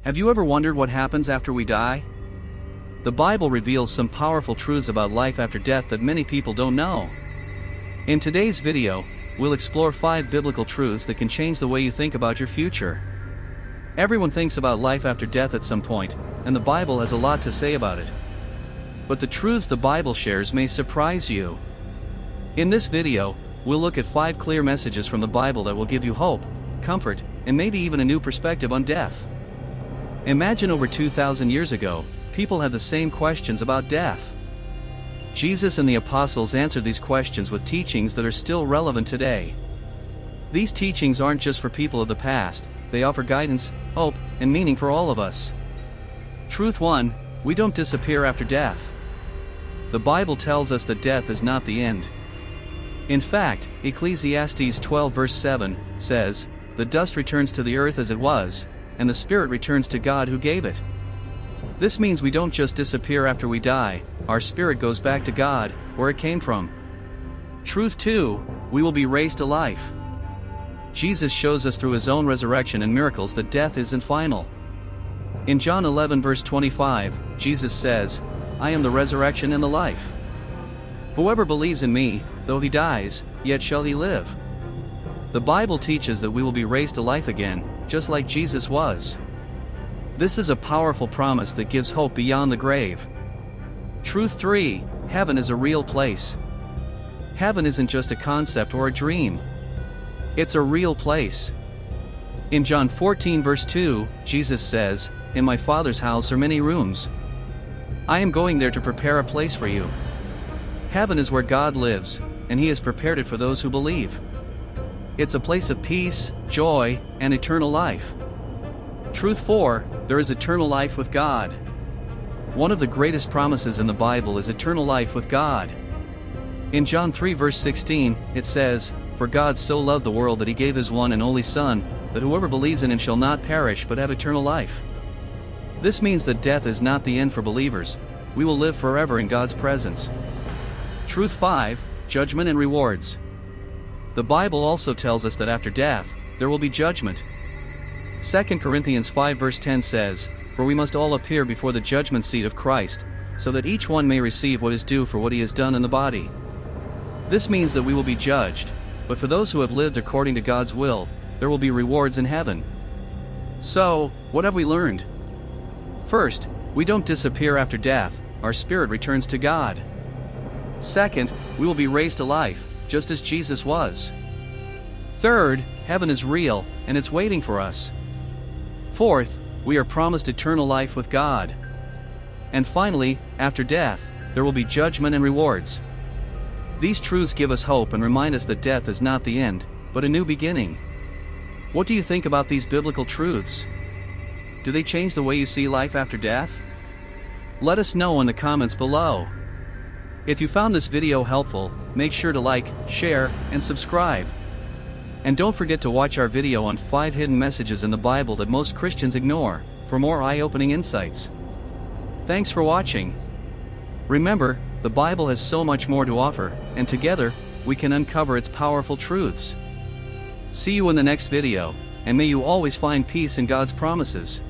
Have you ever wondered what happens after we die? The Bible reveals some powerful truths about life after death that many people don't know. In today's video, we'll explore 5 biblical truths that can change the way you think about your future. Everyone thinks about life after death at some point, and the Bible has a lot to say about it. But the truths the Bible shares may surprise you. In this video, we'll look at 5 clear messages from the Bible that will give you hope, comfort, and maybe even a new perspective on death. Imagine over 2,000 years ago, people had the same questions about death. Jesus and the apostles answered these questions with teachings that are still relevant today. These teachings aren't just for people of the past, they offer guidance, hope, and meaning for all of us. Truth 1, we don't disappear after death. The Bible tells us that death is not the end. In fact, Ecclesiastes 12 verse 7 says, "The dust returns to the earth as it was, and the spirit returns to God who gave it." This means we don't just disappear after we die, our spirit goes back to God, where it came from. Truth 2, we will be raised to life. Jesus shows us through his own resurrection and miracles that death isn't final. In John 11 verse 25, Jesus says, "I am the resurrection and the life. Whoever believes in me, though he dies, yet shall he live." The Bible teaches that we will be raised to life again, just like Jesus was. This is a powerful promise that gives hope beyond the grave. Truth 3, heaven is a real place. Heaven isn't just a concept or a dream. It's a real place. In John 14 verse 2, Jesus says, "In my Father's house are many rooms. I am going there to prepare a place for you." Heaven is where God lives, and he has prepared it for those who believe. It's a place of peace, joy, and eternal life. Truth 4, there is eternal life with God. One of the greatest promises in the Bible is eternal life with God. In John 3 verse 16, it says, "For God so loved the world that he gave his one and only Son, that whoever believes in him shall not perish but have eternal life." This means that death is not the end for believers. We will live forever in God's presence. Truth 5, judgment and rewards. The Bible also tells us that after death, there will be judgment. 2 Corinthians 5 verse 10 says, "For we must all appear before the judgment seat of Christ, so that each one may receive what is due for what he has done in the body." This means that we will be judged, but for those who have lived according to God's will, there will be rewards in heaven. So, what have we learned? First, we don't disappear after death, our spirit returns to God. Second, we will be raised to life, just as Jesus was. Third, heaven is real, and it's waiting for us. Fourth, we are promised eternal life with God. And finally, after death, there will be judgment and rewards. These truths give us hope and remind us that death is not the end, but a new beginning. What do you think about these biblical truths? Do they change the way you see life after death? Let us know in the comments below. If you found this video helpful, make sure to like, share, and subscribe. And don't forget to watch our video on 5 hidden messages in the Bible that most Christians ignore, for more eye-opening insights. Thanks for watching. Remember, the Bible has so much more to offer, and together, we can uncover its powerful truths. See you in the next video, and may you always find peace in God's promises.